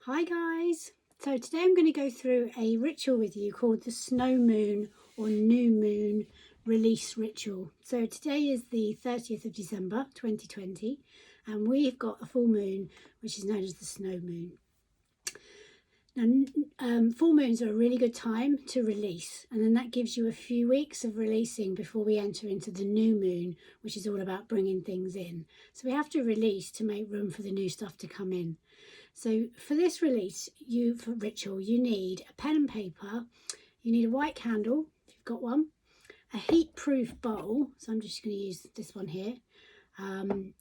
Hi guys! So today I'm going to go through a ritual with you called the snow moon or new moon release ritual. So today is the 30th of December 2020 and we've got a full moon which is known as the snow moon. Now full moons are a really good time to release, and then that gives you a few weeks of releasing before we enter into the new moon, which is all about bringing things in. So we have to release to make room for the new stuff to come in. So for this release, for ritual, you need a pen and paper, you need a white candle, if you've got one, a heat-proof bowl, so I'm just going to use this one here, pen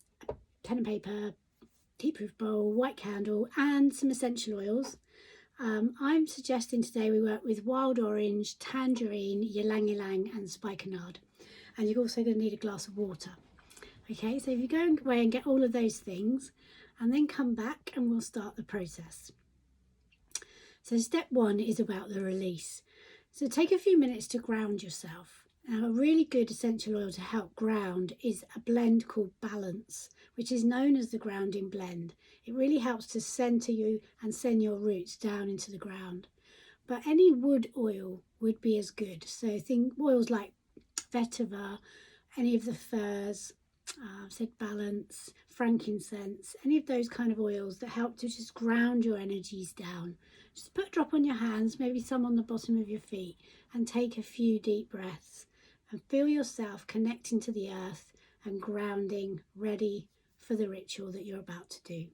and paper, heat-proof bowl, white candle, and some essential oils. I'm suggesting today we work with wild orange, tangerine, ylang ylang, and spikenard. And you're also going to need a glass of water. Okay, so if you go away and get all of those things, and then come back and we'll start the process. So step one is about the release. So take a few minutes to ground yourself. Now, a really good essential oil to help ground is a blend called Balance, which is known as the grounding blend. It really helps to center you and send your roots down into the ground. But any wood oil would be as good. So think oils like vetiver, any of the firs, said Balance, frankincense, any of those kind of oils that help to just ground your energies down. Just put a drop on your hands, maybe some on the bottom of your feet, and take a few deep breaths and feel yourself connecting to the earth and grounding, ready for the ritual that you're about to do.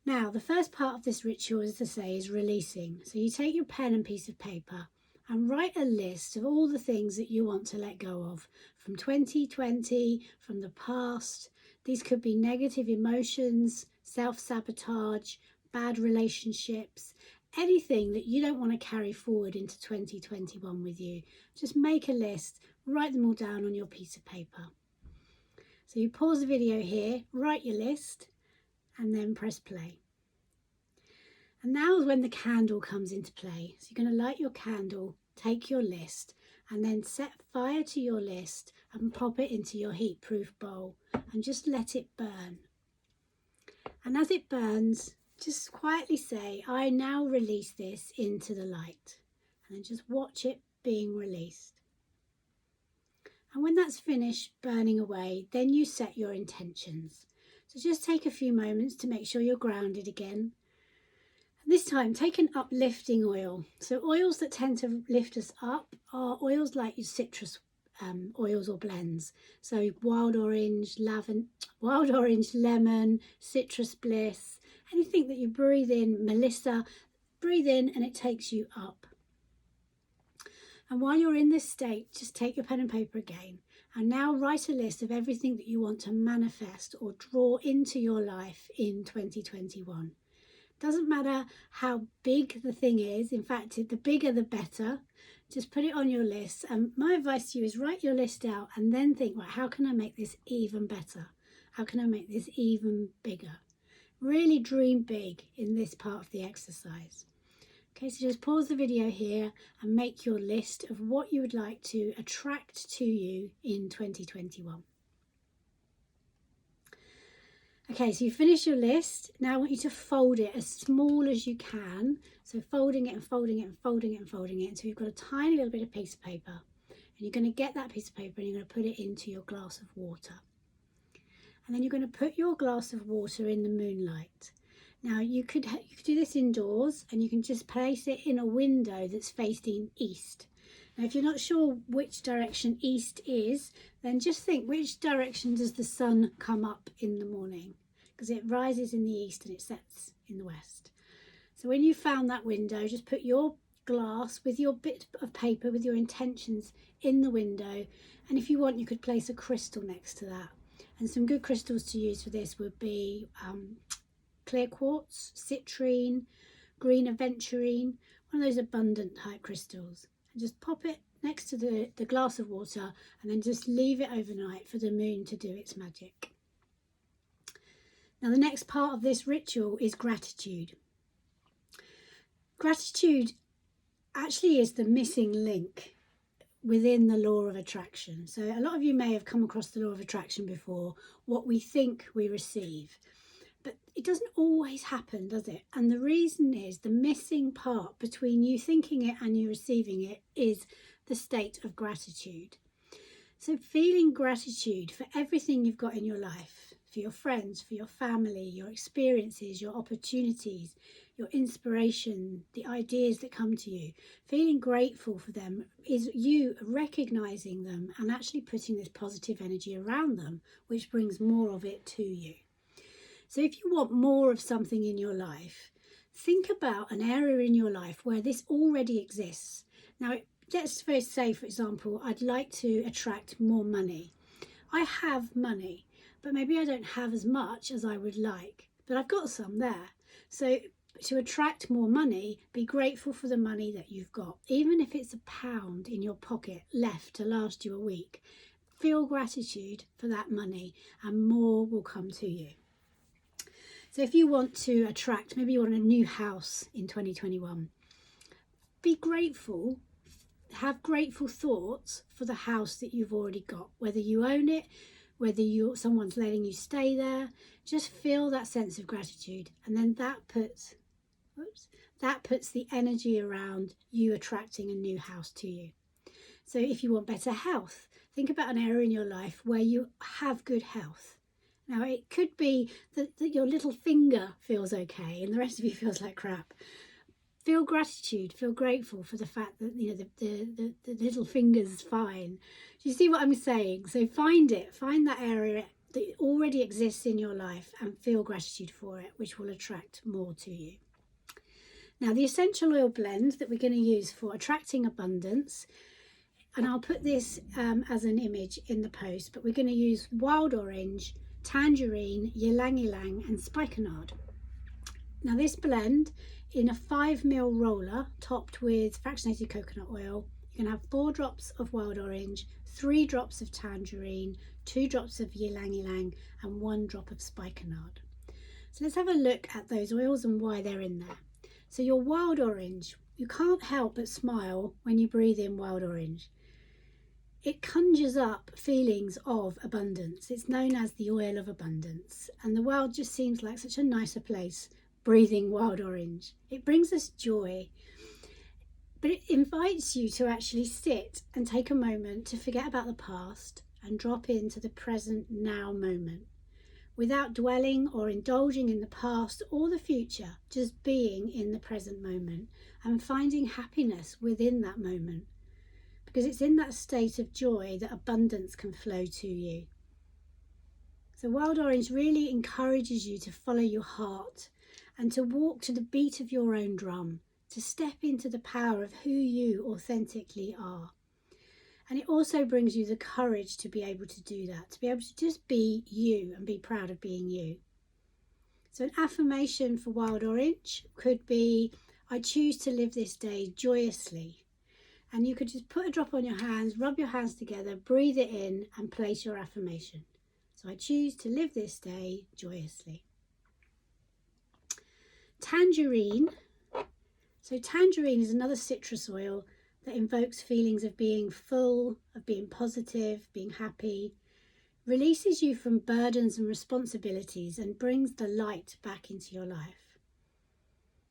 Now, the first part of this ritual, as I say, is releasing. So you take your pen and piece of paper and write a list of all the things that you want to let go of from 2020, from the past. These could be negative emotions, self-sabotage, bad relationships, anything that you don't want to carry forward into 2021 with you. Just make a list, write them all down on your piece of paper. So you pause the video here, write your list, and then press play. And now is when the candle comes into play. So you're going to light your candle, take your list, and then set fire to your list and pop it into your heat-proof bowl and just let it burn. And as it burns, just quietly say, I now release this into the light. And then just watch it being released. And when that's finished burning away, then you set your intentions. So just take a few moments to make sure you're grounded again. And this time, take an uplifting oil. So oils that tend to lift us up are oils like your citrus oils or blends. So wild orange, lemon, citrus bliss, anything that you breathe in, Melissa, breathe in and it takes you up. And while you're in this state, just take your pen and paper again and now write a list of everything that you want to manifest or draw into your life in 2021. Doesn't matter how big the thing is. In fact, the bigger the better. Just put it on your list. And my advice to you is write your list out and then think, right, how can I make this even better? How can I make this even bigger? Really dream big in this part of the exercise. Okay, so just pause the video here and make your list of what you would like to attract to you in 2021. Okay, so you finish your list. Now I want you to fold it as small as you can. So folding it and folding it and folding it and folding it until you've got a tiny little bit of piece of paper. And you're going to get that piece of paper and you're going to put it into your glass of water. And then you're going to put your glass of water in the moonlight. Now you could do this indoors and you can just place it in a window that's facing east. Now if you're not sure which direction east is, then just think, which direction does the sun come up in the morning? Because it rises in the east and it sets in the west. So when you found that window, just put your glass with your bit of paper with your intentions in the window, and if you want you could place a crystal next to that. And some good crystals to use for this would be clear quartz, citrine, green aventurine, one of those abundant type crystals. And just pop it next to the glass of water and then just leave it overnight for the moon to do its magic. Now the next part of this ritual is gratitude. Gratitude actually is the missing link within the law of attraction. So a lot of you may have come across the law of attraction before, what we think we receive. But it doesn't always happen, does it? And the reason is the missing part between you thinking it and you receiving it is the state of gratitude. So feeling gratitude for everything you've got in your life, for your friends, for your family, your experiences, your opportunities, your inspiration, the ideas that come to you, feeling grateful for them is you recognizing them and actually putting this positive energy around them, which brings more of it to you. So if you want more of something in your life, think about an area in your life where this already exists. Now, let's say, for example, I'd like to attract more money. I have money, but maybe I don't have as much as I would like, but I've got some there. So to attract more money, be grateful for the money that you've got. Even if it's £1 in your pocket left to last you a week, feel gratitude for that money and more will come to you. So if you want to attract, maybe you want a new house in 2021, be grateful, have grateful thoughts for the house that you've already got, whether you own it, whether someone's letting you stay there. Just feel that sense of gratitude, and then that puts the energy around you attracting a new house to you. So if you want better health, think about an area in your life where you have good health. Now, it could be that your little finger feels okay and the rest of you feels like crap. Feel gratitude, feel grateful for the fact that, you know, the little finger's fine. Do you see what I'm saying? So find that area that already exists in your life and feel gratitude for it, which will attract more to you. Now, the essential oil blend that we're going to use for attracting abundance, and I'll put this as an image in the post, but we're going to use wild orange, tangerine, ylang ylang and spikenard. Now this blend in a 5ml roller topped with fractionated coconut oil, you can have 4 drops of wild orange, 3 drops of tangerine, 2 drops of ylang ylang and 1 drop of spikenard. So let's have a look at those oils and why they're in there. So your wild orange, you can't help but smile when you breathe in wild orange. It conjures up feelings of abundance. It's known as the oil of abundance, and the world just seems like such a nicer place breathing wild orange. It brings us joy, but it invites you to actually sit and take a moment to forget about the past and drop into the present now moment without dwelling or indulging in the past or the future, just being in the present moment and finding happiness within that moment. Because it's in that state of joy that abundance can flow to you. So wild orange really encourages you to follow your heart and to walk to the beat of your own drum, to step into the power of who you authentically are. And it also brings you the courage to be able to do that, to be able to just be you and be proud of being you. So an affirmation for wild orange could be, I choose to live this day joyously. And you could just put a drop on your hands, rub your hands together, breathe it in and place your affirmation. So I choose to live this day joyously. Tangerine. So tangerine is another citrus oil that invokes feelings of being full, of being positive, being happy, releases you from burdens and responsibilities and brings the light back into your life.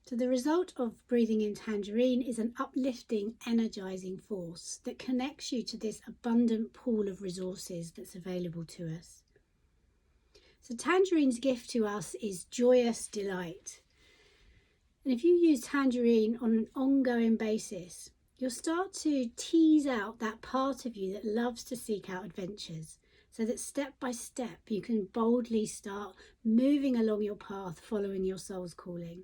So the result of breathing in tangerine is an uplifting, energizing force that connects you to this abundant pool of resources that's available to us. So tangerine's gift to us is joyous delight. And if you use tangerine on an ongoing basis, you'll start to tease out that part of you that loves to seek out adventures, so that step by step you can boldly start moving along your path, following your soul's calling.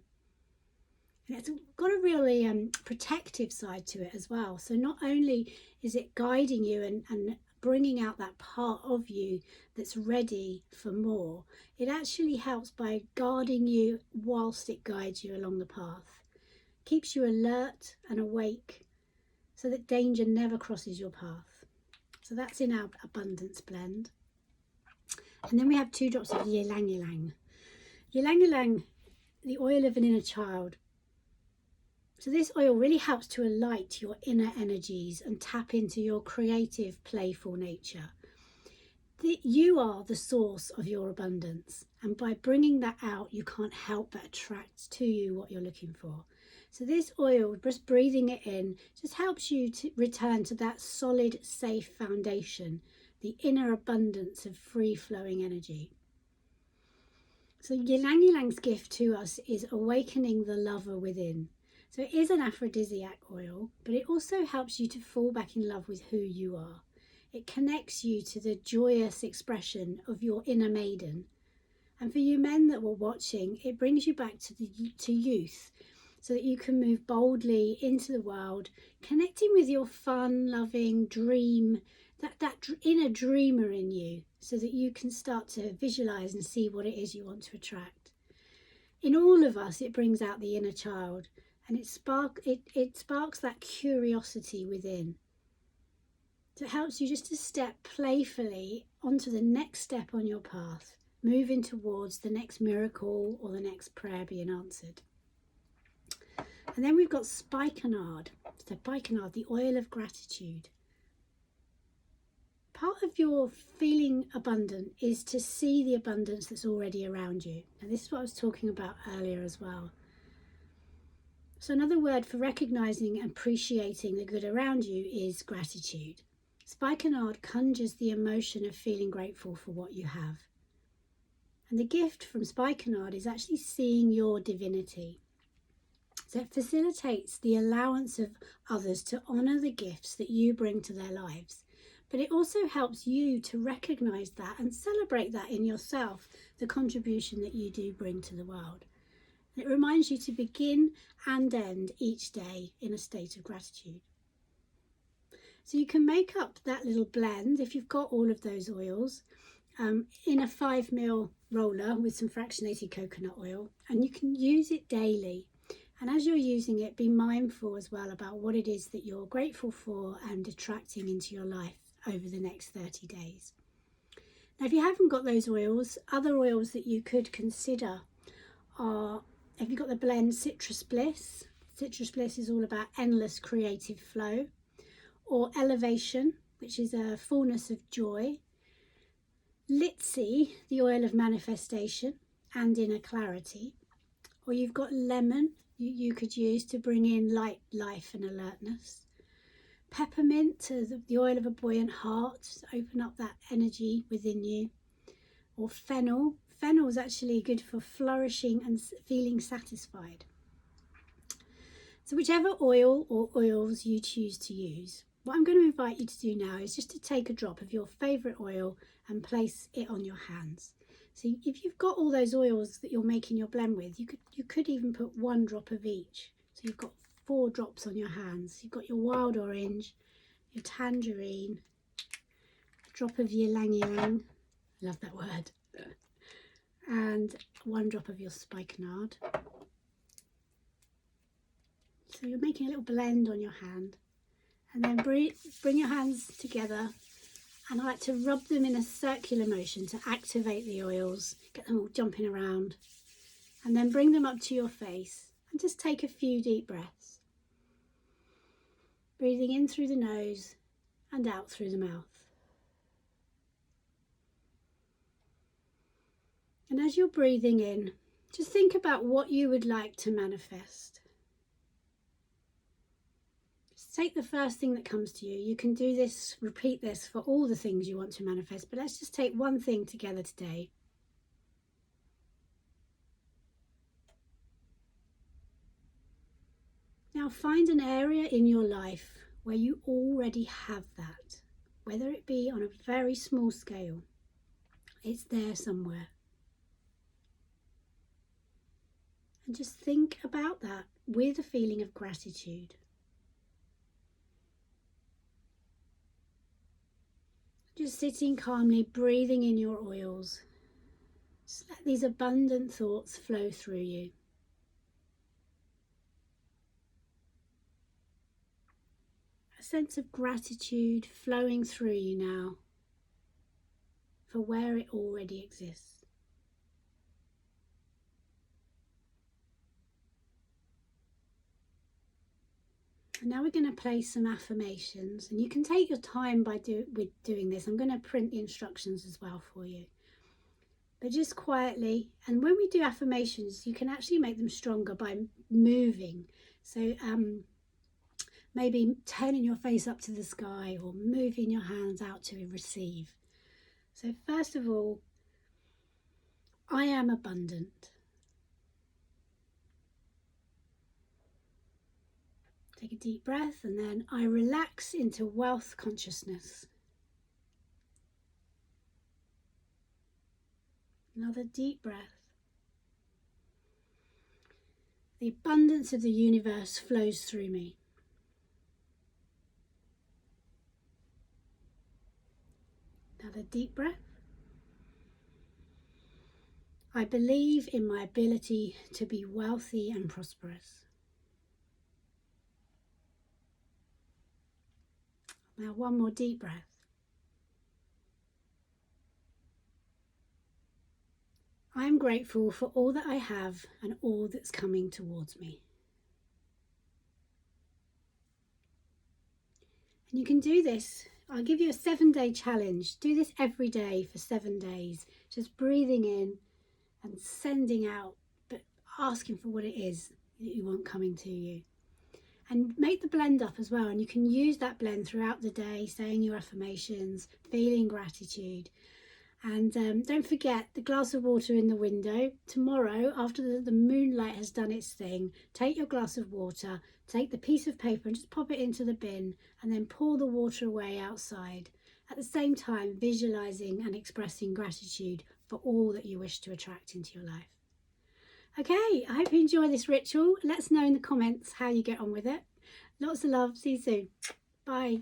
And it's got a really protective side to it as well. So not only is it guiding you and bringing out that part of you that's ready for more, it actually helps by guarding you whilst it guides you along the path. Keeps you alert and awake so that danger never crosses your path. So that's in our abundance blend. And then we have 2 drops of ylang ylang. Ylang ylang, the oil of an inner child. So this oil really helps to alight your inner energies and tap into your creative, playful nature. You are the source of your abundance, and by bringing that out, you can't help but attract to you what you're looking for. So this oil, just breathing it in, just helps you to return to that solid, safe foundation, the inner abundance of free-flowing energy. So Ylang Ylang's gift to us is awakening the lover within. So it is an aphrodisiac oil, but it also helps you to fall back in love with who you are. It connects you to the joyous expression of your inner maiden. And for you men that were watching, it brings you back to youth, so that you can move boldly into the world, connecting with your fun, loving dream, that inner dreamer in you, so that you can start to visualize and see what it is you want to attract. In all of us, it brings out the inner child, and it sparks that curiosity within. So it helps you just to step playfully onto the next step on your path, moving towards the next miracle or the next prayer being answered. And then we've got spikenard. So spikenard, the oil of gratitude. Part of your feeling abundant is to see the abundance that's already around you. And this is what I was talking about earlier as well. So another word for recognizing and appreciating the good around you is gratitude. Spikenard conjures the emotion of feeling grateful for what you have. And the gift from spikenard is actually seeing your divinity. So it facilitates the allowance of others to honour the gifts that you bring to their lives. But it also helps you to recognise that and celebrate that in yourself, the contribution that you do bring to the world. And it reminds you to begin and end each day in a state of gratitude. So you can make up that little blend, if you've got all of those oils, in a 5ml roller with some fractionated coconut oil, and you can use it daily. And as you're using it, be mindful as well about what it is that you're grateful for and attracting into your life over the next 30 days. Now, if you haven't got those oils, other oils that you could consider are, have you got the blend Citrus Bliss? Citrus Bliss is all about endless creative flow. Or Elevation, which is a fullness of joy. Litsi, the oil of manifestation and inner clarity. Or you've got Lemon, you could use to bring in light, life and alertness. Peppermint, the oil of a buoyant heart, to open up that energy within you. Or Fennel. Fennel is actually good for flourishing and feeling satisfied. So whichever oil or oils you choose to use, what I'm going to invite you to do now is just to take a drop of your favourite oil and place it on your hands. So if you've got all those oils that you're making your blend with, you could even put 1 drop of each. So you've got 4 drops on your hands. You've got your wild orange, your tangerine, a drop of ylang ylang, love that word, and 1 drop of your spikenard. So you're making a little blend on your hand, and then bring your hands together, and I like to rub them in a circular motion to activate the oils, get them all jumping around, and then bring them up to your face and just take a few deep breaths. Breathing in through the nose and out through the mouth. And as you're breathing in, just think about what you would like to manifest. Take the first thing that comes to you. You can do this, repeat this for all the things you want to manifest, but let's just take one thing together today. Now find an area in your life where you already have that, whether it be on a very small scale. It's there somewhere. And just think about that with a feeling of gratitude. Just sitting calmly, breathing in your oils. Just let these abundant thoughts flow through you. A sense of gratitude flowing through you now for where it already exists. And now we're going to place some affirmations, and you can take your time with doing this. I'm going to print the instructions as well for you. But just quietly, and when we do affirmations, you can actually make them stronger by moving. So maybe turning your face up to the sky or moving your hands out to receive. So first of all, I am abundant. Take a deep breath, and then I relax into wealth consciousness. Another deep breath. The abundance of the universe flows through me. Another deep breath. I believe in my ability to be wealthy and prosperous. Now one more deep breath. I am grateful for all that I have and all that's coming towards me. And you can do this. I'll give you a 7-day challenge. Do this every day for 7 days. Just breathing in and sending out, but asking for what it is that you want coming to you. And make the blend up as well. And you can use that blend throughout the day, saying your affirmations, feeling gratitude. And don't forget the glass of water in the window. Tomorrow, after the moonlight has done its thing, take your glass of water, take the piece of paper and just pop it into the bin, and then pour the water away outside. At the same time, visualizing and expressing gratitude for all that you wish to attract into your life. Okay, I hope you enjoy this ritual. Let us know in the comments how you get on with it. Lots of love. See you soon. Bye.